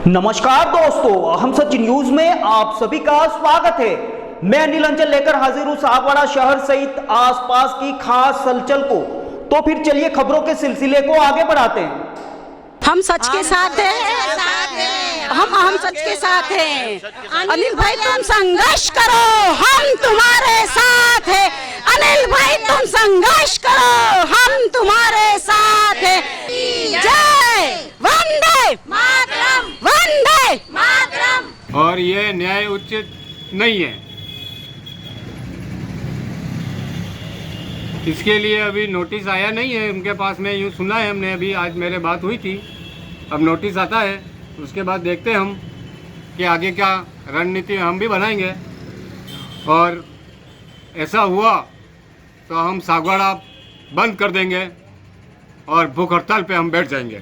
नमस्कार दोस्तों, हम सच न्यूज में आप सभी का स्वागत है। मैं अनिल अंचल लेकर हाजिर हूं सागवाड़ा शहर सहित आसपास की खास हलचल को। तो फिर चलिए खबरों के सिलसिले को आगे बढ़ाते हैं। हम सच के साथ हैं, हम सच के साथ हैं। अनिल भाई तुम संघर्ष करो, हम तुम्हारे साथ हैं। अनिल भाई तुम संघर्ष करो, हम तुम्हारे साथ हैं। जय वंदे मातरम, वंदे मातरम। और ये न्याय उचित नहीं है। इसके लिए अभी नोटिस आया नहीं है उनके पास में, यूँ सुना है हमने, अभी आज मेरे बात हुई थी। अब नोटिस आता है, उसके बाद देखते हैं हम कि आगे क्या रणनीति हम भी बनाएंगे। और ऐसा हुआ तो हम सागवाड़ा बंद कर देंगे और भूख हड़ताल पे हम बैठ जाएंगे।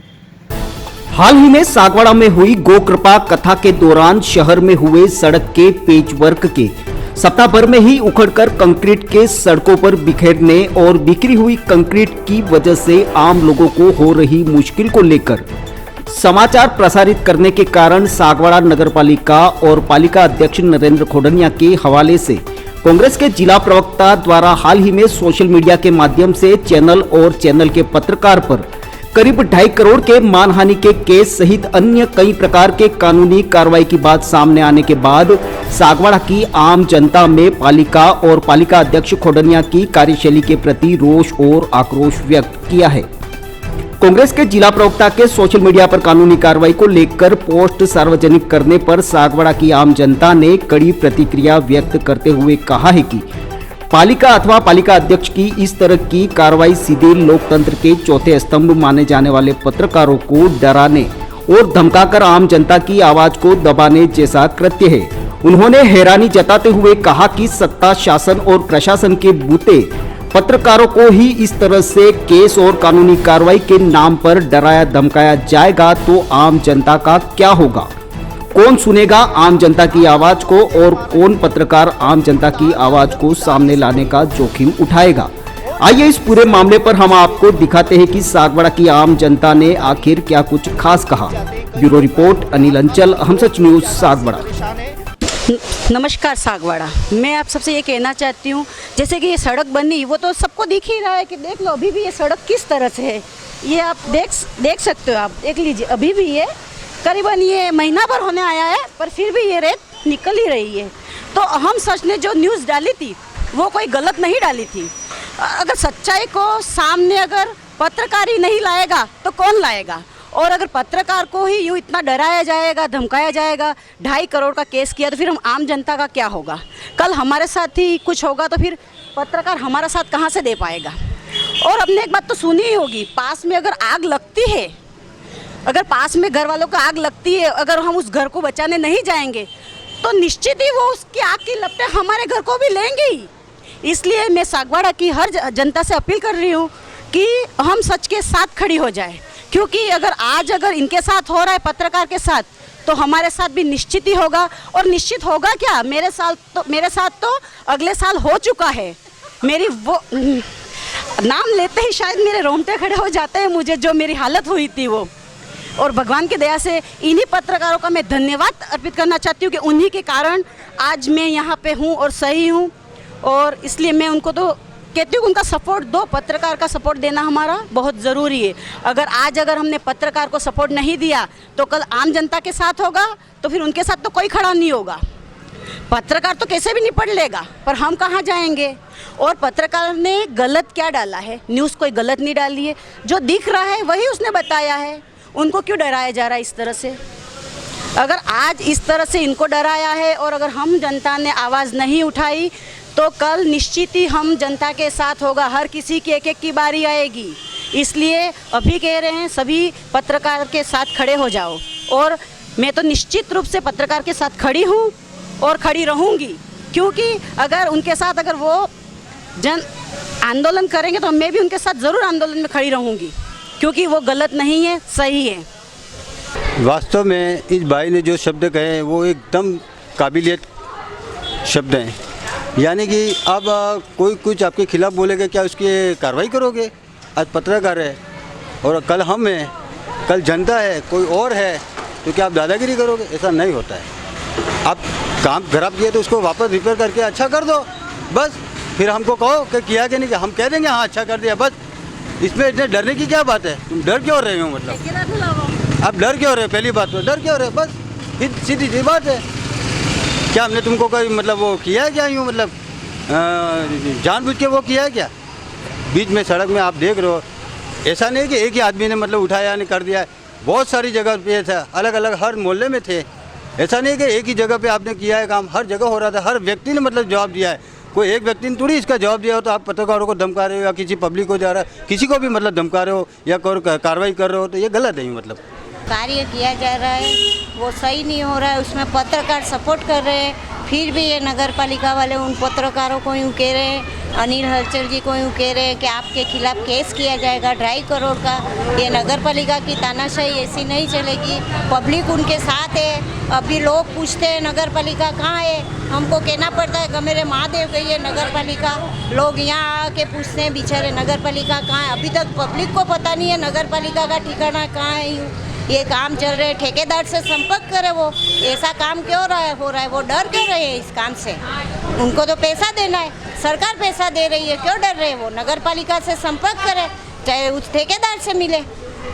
हाल ही में सागवाड़ा में हुई गोकृपा कथा के दौरान शहर में हुए सड़क के पेचवर्क के सप्ताह भर में ही उखड़कर कंक्रीट के सड़कों पर बिखेरने और बिखरी हुई कंक्रीट की वजह से आम लोगों को हो रही मुश्किल को लेकर समाचार प्रसारित करने के कारण सागवाड़ा नगरपालिका और पालिका अध्यक्ष नरेंद्र खोडनिया के हवाले से कांग्रेस के जिला प्रवक्ता द्वारा हाल ही में सोशल मीडिया के माध्यम से चैनल और चैनल के पत्रकार पर करीब 2.5 करोड़ के मानहानि के केस सहित अन्य कई प्रकार के कानूनी कार्रवाई की बात सामने आने के बाद सागवाड़ा की आम जनता में पालिका और पालिका अध्यक्ष खोडनिया की कार्यशैली के प्रति रोष और आक्रोश व्यक्त किया है। कांग्रेस के जिला प्रवक्ता के सोशल मीडिया पर कानूनी कार्रवाई को लेकर पोस्ट सार्वजनिक करने पर सागवाड़ा की आम जनता ने कड़ी प्रतिक्रिया व्यक्त करते हुए कहा है कि पालिका अथवा पालिका अध्यक्ष की इस तरह की कार्रवाई सीधे लोकतंत्र के चौथे स्तंभ माने जाने वाले पत्रकारों को डराने और धमकाकर आम जनता की आवाज को दबाने जैसा कृत्य है। उन्होंने हैरानी जताते हुए कहा कि सत्ता, शासन और प्रशासन के बूते पत्रकारों को ही इस तरह से केस और कानूनी कार्रवाई के नाम पर डराया धमकाया जाएगा तो आम जनता का क्या होगा? कौन सुनेगा आम जनता की आवाज को और कौन पत्रकार आम जनता की आवाज को सामने लाने का जोखिम उठाएगा? आइए इस पूरे मामले पर हम आपको दिखाते हैं कि सागवाड़ा की आम जनता ने आखिर क्या कुछ खास कहा। ब्यूरो रिपोर्ट अनिल अंचल, हम सच न्यूज सागवाड़ा। नमस्कार सागवाड़ा, मैं आप सबसे ये कहना चाहती हूँ, जैसे कि ये सड़क बनी वो तो सबको दिख ही रहा है कि देख लो अभी भी ये सड़क किस तरह से है। ये आप देख सकते हो, आप देख लीजिए अभी भी ये करीबन ये महीना भर होने आया है पर फिर भी ये रेत निकल ही रही है। तो हम सच ने जो न्यूज़ डाली थी वो कोई गलत नहीं डाली थी। अगर सच्चाई को सामने अगर पत्रकार ही नहीं लाएगा तो कौन लाएगा? और अगर पत्रकार को ही यूँ इतना डराया जाएगा, धमकाया जाएगा, 2.5 करोड़ का केस किया तो फिर हम आम जनता का क्या होगा? कल हमारे साथ ही कुछ होगा तो फिर पत्रकार हमारा साथ कहाँ से दे पाएगा? और हमने एक बात तो सुनी ही होगी, पास में अगर आग लगती है, अगर पास में घर वालों को आग लगती है, अगर हम उस घर को बचाने नहीं जाएंगे तो निश्चित ही वो उसकी आग की लपटें हमारे घर को भी लेंगे ही। इसलिए मैं सागवाड़ा की हर जनता से अपील कर रही हूँ कि हम सच के साथ खड़ी हो जाए, क्योंकि अगर इनके साथ हो रहा है पत्रकार के साथ तो हमारे साथ भी निश्चित ही होगा। और निश्चित होगा क्या, मेरे साथ तो अगले साल हो चुका है। मेरी वो नाम लेते ही शायद मेरे रोंगटे खड़े हो जाते हैं मुझे, जो मेरी हालत हुई थी वो। और भगवान की दया से इन्हीं पत्रकारों का मैं धन्यवाद अर्पित करना चाहती हूँ कि उन्हीं के कारण आज मैं यहाँ पे हूँ और सही हूँ। और इसलिए मैं उनको तो कहती हूँ उनका सपोर्ट दो, पत्रकार का सपोर्ट देना हमारा बहुत ज़रूरी है। अगर हमने पत्रकार को सपोर्ट नहीं दिया तो कल आम जनता के साथ होगा तो फिर उनके साथ तो कोई खड़ा नहीं होगा। पत्रकार तो कैसे भी निपट लेगा पर हम कहाँ जाएंगे? और पत्रकार ने गलत क्या डाला है? न्यूज़ कोई गलत नहीं डाली है, जो दिख रहा है वही उसने बताया है। उनको क्यों डराया जा रहा है इस तरह से? अगर आज इस तरह से इनको डराया है और अगर हम जनता ने आवाज़ नहीं उठाई तो कल निश्चित ही हम जनता के साथ होगा। हर किसी की एक की बारी आएगी। इसलिए अभी कह रहे हैं सभी पत्रकार के साथ खड़े हो जाओ। और मैं तो निश्चित रूप से पत्रकार के साथ खड़ी हूँ और खड़ी रहूँगी, क्योंकि अगर उनके साथ अगर वो जन आंदोलन करेंगे तो मैं भी उनके साथ ज़रूर आंदोलन में खड़ी रहूँगी, क्योंकि वो गलत नहीं है, सही है। वास्तव में इस भाई ने जो शब्द कहे हैं वो एकदम काबिलियत शब्द हैं। यानी कि अब कोई कुछ आपके खिलाफ बोलेगा, क्या उसकी कार्रवाई करोगे? आज पत्रकार है और कल हम हैं, कल जनता है, कोई और है, तो क्या आप दादागिरी करोगे? ऐसा नहीं होता है। आप काम खराब किए तो उसको वापस रिपेयर करके अच्छा कर दो, बस। फिर हमको कहो कि किया कि नहीं किया, हम कह देंगे हाँ अच्छा कर दिया, बस। इसमें इतने डरने की क्या बात है? तुम डर क्यों रहे हो? मतलब आप डर क्यों रहे हो? पहली बात तो डर क्यों रहे हो? बस सीधी सी बात है। क्या हमने तुमको कोई मतलब वो किया है क्या? यूँ मतलब जानबूझ के वो किया है क्या? बीच में सड़क में आप देख रहे हो, ऐसा नहीं कि एक ही आदमी ने मतलब उठाया नहीं कर दिया है, बहुत सारी जगह पे था, अलग अलग हर मोहल्ले में थे। ऐसा नहीं कि एक ही जगह पे आपने किया है काम, हर जगह हो रहा था, हर व्यक्ति ने मतलब जवाब दिया है। कोई एक व्यक्ति ने थोड़ी इसका जवाब दिया हो। तो आप पत्रकारों को धमका रहे हो या किसी पब्लिक को जा रहा है, किसी को भी मतलब धमका रहे हो या कोई कार्रवाई कर रहे हो, तो ये गलत है। मतलब कार्य किया जा रहा है वो सही नहीं हो रहा है, उसमें पत्रकार सपोर्ट कर रहे हैं, फिर भी ये नगर पालिका वाले उन पत्रकारों को यूँ कह रहे हैं, अनिल हलचल जी को यूँ कह रहे हैं कि आपके खिलाफ केस किया जाएगा 2.5 करोड़ का। ये नगर पालिका की तानाशाही ऐसी नहीं चलेगी, पब्लिक उनके साथ है। अभी लोग पूछते हैं नगर पालिका कहाँ है, हमको कहना पड़ता है कि मेरे महादेव गई है नगर पालिका। लोग यहाँ आके पूछते हैं बेचारे नगर पालिका कहाँ है। अभी तक पब्लिक को पता नहीं है नगर पालिका का ठिकाना कहाँ है। यूँ ये काम चल रहे, ठेकेदार से संपर्क करे, वो ऐसा काम क्यों हो रहा है, वो डर क्यों रहे हैं इस काम से? उनको तो पैसा देना है, सरकार पैसा दे रही है, क्यों डर रहे हैं? वो नगर पालिका से संपर्क करे, चाहे उस ठेकेदार से मिले।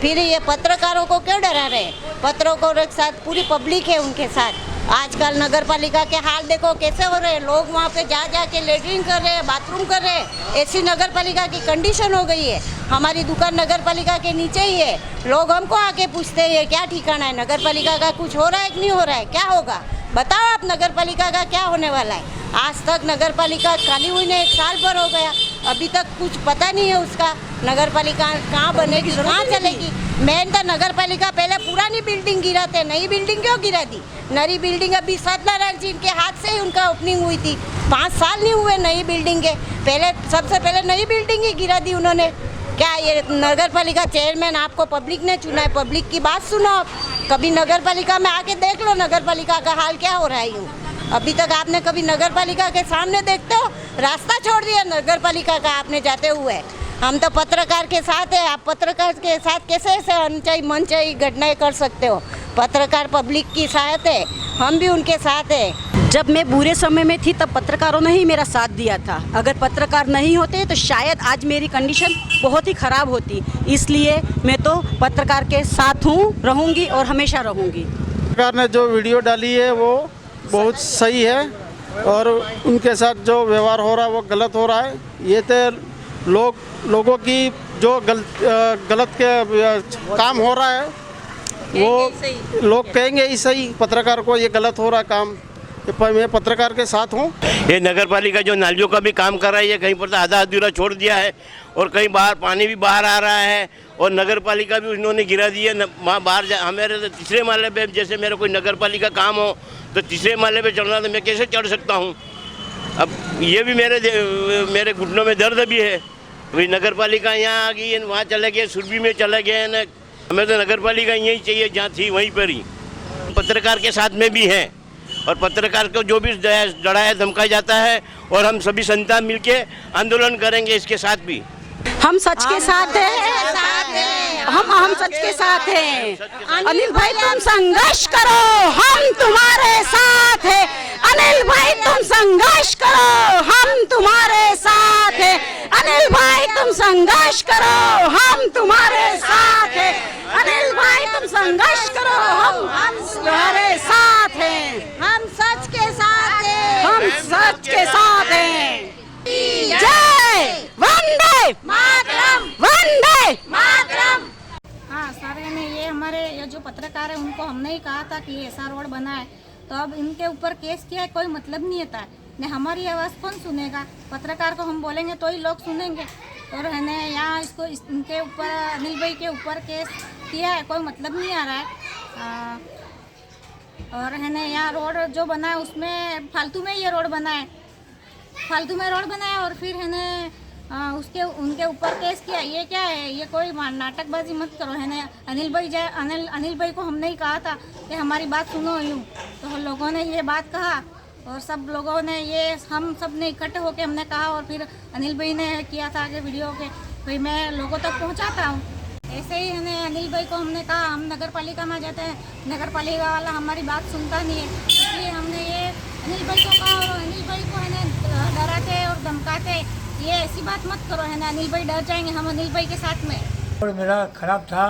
फिर ये पत्रकारों को क्यों डरा रहे हैं? पत्रकारों के साथ पूरी पब्लिक है उनके साथ। आजकल नगर पालिका के हाल देखो कैसे हो रहे हैं, लोग वहाँ पे जा के लेटरिन कर रहे हैं, बाथरूम कर रहे हैं। ऐसी नगर पालिका की कंडीशन हो गई है। हमारी दुकान नगर पालिका के नीचे ही है, लोग हमको आके पूछते हैं ये क्या ठिकाना है, नगर पालिका का कुछ हो रहा है कि नहीं हो रहा है, क्या होगा बताओ आप, नगर पालिका का क्या होने वाला है? आज तक नगर पालिका खाली हुई ने 1 साल भर हो गया, अभी तक कुछ पता नहीं है उसका। नगर पालिका कहाँ बनेगी, कहाँ चलेगी? मेन तो नगर पालिका पहले पुरानी बिल्डिंग गिराते, नई बिल्डिंग क्यों गिरा दी? नई बिल्डिंग अभी सत्यनारायण जी के हाथ से ही उनका ओपनिंग हुई थी, 5 साल नहीं हुए नई बिल्डिंग के। पहले सबसे पहले नई बिल्डिंग ही गिरा दी उन्होंने। क्या ये नगर पालिका चेयरमैन आपको पब्लिक ने चुना है, पब्लिक की बात सुनो आप। कभी नगर पालिका में आके देख लो नगर पालिका का हाल क्या हो रहा है। यूँ अभी तक आपने कभी नगर पालिका के सामने देखते हो? रास्ता छोड़ दिया नगर पालिका का आपने जाते हुए। हम तो पत्रकार के साथ है, आप पत्रकार के साथ कैसे ऐसे अनचाही मनचाही घटनाएं कर सकते हो? पत्रकार पब्लिक की साथ है, हम भी उनके साथ है। जब मैं बुरे समय में थी तब पत्रकारों ने ही मेरा साथ दिया था। अगर पत्रकार नहीं होते तो शायद आज मेरी कंडीशन बहुत ही ख़राब होती। इसलिए मैं तो पत्रकार के साथ हूँ, रहूँगी और हमेशा रहूँगी। सरकार ने जो वीडियो डाली है वो बहुत सही है और उनके साथ जो व्यवहार हो रहा है वो गलत हो रहा है। ये तो लोगों की जो गलत के काम हो रहा है वो लोग कहेंगे ही सही, पत्रकार को ये गलत हो रहा है काम। मैं पत्रकार के साथ हूँ। ये नगर पालिका जो नालियों का भी काम कर रहा है, ये कहीं पर तो आधा अधूरा छोड़ दिया है और कहीं बाहर पानी भी बाहर आ रहा है और नगर पालिका भी उन्होंने गिरा दी है। वहाँ बाहर हमारे तो तीसरे माले पे, जैसे मेरा कोई नगर पालिका काम हो तो तीसरे माले पे चढ़ना, तो मैं कैसे चढ़ सकता हूँ? अब ये भी मेरे घुटनों में दर्द भी है। भाई नगर पालिका यहाँ आ गई है, वहाँ चले गए, सुरभि में चले गए न। हमें तो नगर पालिका यहीं चाहिए जहाँ थी वहीं पर ही। पत्रकार के साथ में भी हैं और पत्रकार को जो भी डराया धमकाया जाता है और हम सभी संता मिलके आंदोलन करेंगे इसके साथ भी। हम सच के साथ हैं, हम सच के साथ हैं। अनिल भाई तुम संघर्ष करो, हम तुम्हारे साथ हैं। अनिल भाई तुम संघर्ष करो, हम तुम्हारे साथ हैं। अनिल भाई तुम संघर्ष करो, हम तुम्हारे साथ हैं। अनिल भाई तुम संघर्ष करो, हम तुम्हारे साथ हैं। हम सच के साथ हैं, हम सच के साथ हैं। जय वंदे मातरम, वंदे मातरम। हाँ सर, ने ये हमारे ये जो पत्रकार है उनको हमने ही कहा था कि ऐसा रोड बना है, तो अब इनके ऊपर केस किया है, कोई मतलब नहीं होता है। ने हमारी आवाज़ कौन सुनेगा? पत्रकार को हम बोलेंगे तो ही लोग सुनेंगे। और है ना यहाँ इनके ऊपर अनिल भाई के ऊपर केस किया है, कोई मतलब नहीं आ रहा है। और है ना यहाँ रोड जो बना है उसमें फालतू में ये रोड बना है, फालतू में रोड बनाया और फिर है ना उनके ऊपर केस किया। ये क्या है? ये कोई नाटकबाजी मत करो। है ना अनिल भाई को हमने ही कहा था कि हमारी बात सुनो। यूँ तो लोगों ने ये बात कहा और सब लोगों ने ये हम सब ने इकट्ठे होकर हमने कहा और फिर अनिल भाई ने किया था कि वीडियो के भाई मैं लोगों तक पहुंचाता हूँ। ऐसे ही है अनिल भाई को हमने कहा, हम नगर पालिका में जाते हैं, नगर पालिका वाला हमारी बात सुनता नहीं है, इसलिए हमने ये अनिल भाई को कहा, और अनिल भाई को है डराते और धमकाते, ये ऐसी बात मत करो है ना, अनिल भाई डर जाएंगे, हम अनिल भाई के साथ में। और मेरा ख़राब था,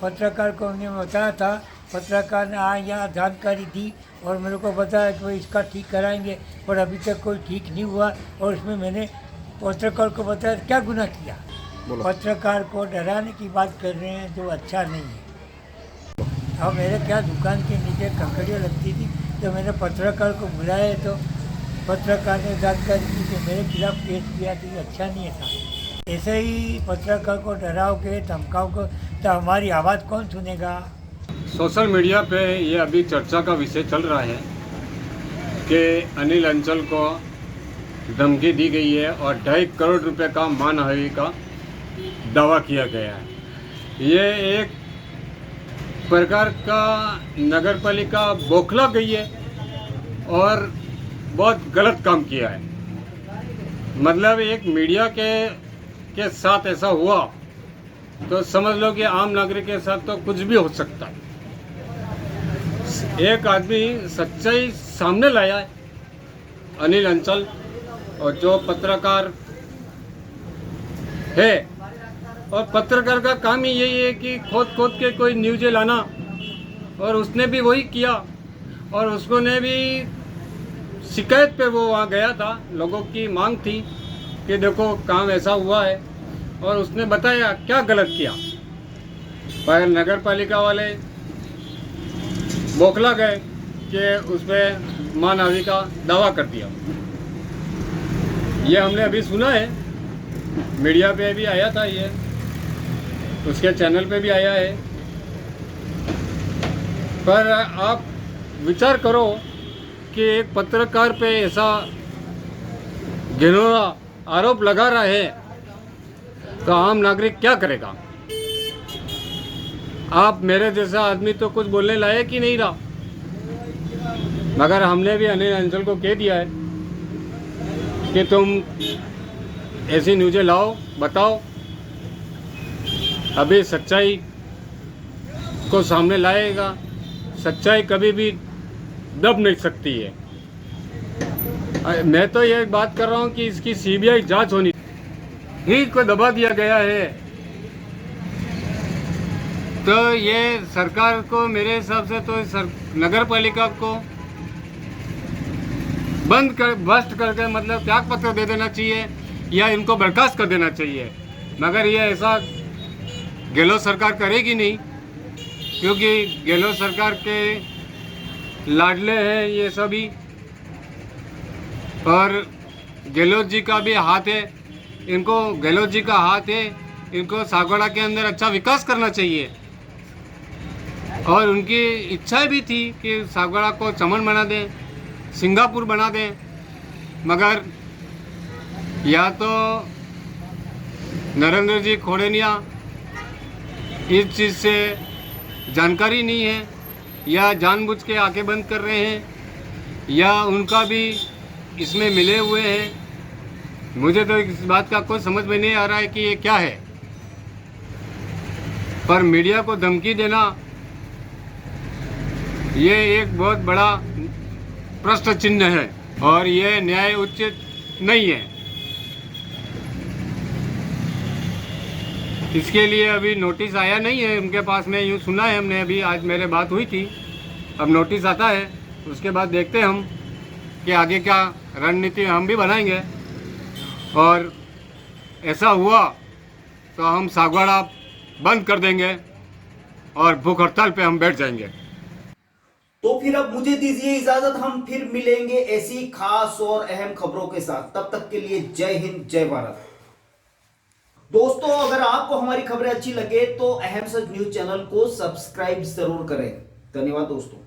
पत्रकार को हमने बताया था, पत्रकार ने यहाँ जानकारी दी और मेरे को बताया कि भाई इसका ठीक कराएंगे, पर अभी तक कोई ठीक नहीं हुआ। और उसमें मैंने पत्रकार को बताया क्या गुनाह किया, पत्रकार को डराने की बात कर रहे हैं जो अच्छा नहीं है। अब मेरे क्या दुकान के नीचे कंकड़ियाँ लगती थी, तो मैंने पत्रकार को बुलाया तो पत्रकार ने जानकारी दी कि मेरे खिलाफ केस किया कि अच्छा नहीं था। ऐसे ही पत्रकार को डराओगे धमकाओगे तो हमारी आवाज़ कौन सुनेगा। सोशल मीडिया पे ये अभी चर्चा का विषय चल रहा है कि अनिल अंचल को धमकी दी गई है और 2.5 करोड़ रुपए का मानहानि का दावा किया गया है। ये एक प्रकार का नगर पालिका बौखला गई है और बहुत गलत काम किया है। मतलब एक मीडिया के साथ ऐसा हुआ तो समझ लो कि आम नागरिक के साथ तो कुछ भी हो सकता है। एक आदमी सच्चाई सामने लाया है, अनिल अंचल, और जो पत्रकार है, और पत्रकार का काम ही यही है कि खोद के कोई न्यूज़ लाना, और उसने भी वही किया। और उसको ने भी शिकायत पे वो वहाँ गया था, लोगों की मांग थी कि देखो काम ऐसा हुआ है, और उसने बताया क्या गलत किया, पर नगर पालिका वाले बौखला गए कि उसमें मानहानि का दावा कर दिया। ये हमने अभी सुना है, मीडिया पे भी आया था, ये उसके चैनल पे भी आया है। पर आप विचार करो कि एक पत्रकार पे ऐसा घिनौना आरोप लगा रहा है तो आम नागरिक क्या करेगा। आप मेरे जैसा आदमी तो कुछ बोलने लायक ही नहीं रहा, मगर हमने भी अनिल अंचल को कह दिया है कि तुम ऐसी न्यूज़ें लाओ, बताओ। अभी सच्चाई को सामने लाएगा, सच्चाई कभी भी दब नहीं सकती है। मैं तो ये बात कर रहा हूँ कि इसकी सीबीआई जांच होनी, ही को दबा दिया गया है। तो ये सरकार को, मेरे हिसाब से तो नगर पालिका को बस्ट करके मतलब त्याग पत्र दे देना चाहिए या इनको बर्खास्त कर देना चाहिए। मगर ये ऐसा गहलोत सरकार करेगी नहीं, क्योंकि गहलोत सरकार के लाडले हैं ये सभी, और गहलोत जी का भी हाथ है, इनको गहलोत जी का हाथ है, इनको सागवाड़ा के अंदर अच्छा विकास करना चाहिए। और उनकी इच्छा भी थी कि सागवाड़ा को चमन बना दें, सिंगापुर बना दें, मगर या तो नरेंद्र जी खोड़ेनिया इस चीज़ से जानकारी नहीं है, या जानबूझ के आंखें बंद कर रहे हैं, या उनका भी इसमें मिले हुए हैं। मुझे तो इस बात का कोई समझ में नहीं आ रहा है कि ये क्या है। पर मीडिया को धमकी देना ये एक बहुत बड़ा प्रश्न चिन्ह है और ये न्याय उचित नहीं है। इसके लिए अभी नोटिस आया नहीं है उनके पास में, यूँ सुना है हमने, अभी आज मेरे बात हुई थी। अब नोटिस आता है, उसके बाद देखते हैं हम कि आगे क्या रणनीति हम भी बनाएंगे, और ऐसा हुआ तो हम सागवाड़ा बंद कर देंगे और भूख हड़ताल पे हम बैठ जाएंगे। तो फिर अब मुझे दीजिए इजाजत, हम फिर मिलेंगे ऐसी खास और अहम खबरों के साथ। तब तक के लिए जय हिंद, जय भारत। दोस्तों, अगर आपको हमारी खबरें अच्छी लगे तो अहम सच न्यूज चैनल को सब्सक्राइब जरूर करें। धन्यवाद दोस्तों।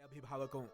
अभिभावकों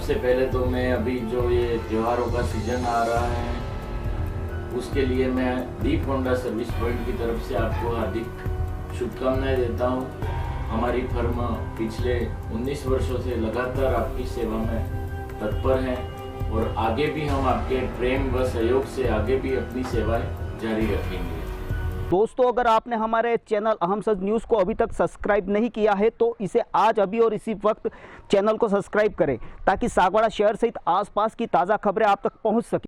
सबसे पहले तो मैं अभी जो ये त्योहारों का सीजन आ रहा है उसके लिए मैं दीप होंडा सर्विस पॉइंट की तरफ से आपको हार्दिक शुभकामनाएं देता हूँ। हमारी फर्म पिछले 19 वर्षों से लगातार आपकी सेवा में तत्पर है और आगे भी हम आपके प्रेम व सहयोग से आगे भी अपनी सेवाएं जारी रखेंगे। दोस्तों, अगर आपने हमारे चैनल अहम सच न्यूज़ को अभी तक सब्सक्राइब नहीं किया है तो इसे आज अभी और इसी वक्त चैनल को सब्सक्राइब करें ताकि सागवाड़ा शहर सहित आसपास की ताज़ा खबरें आप तक पहुंच सके।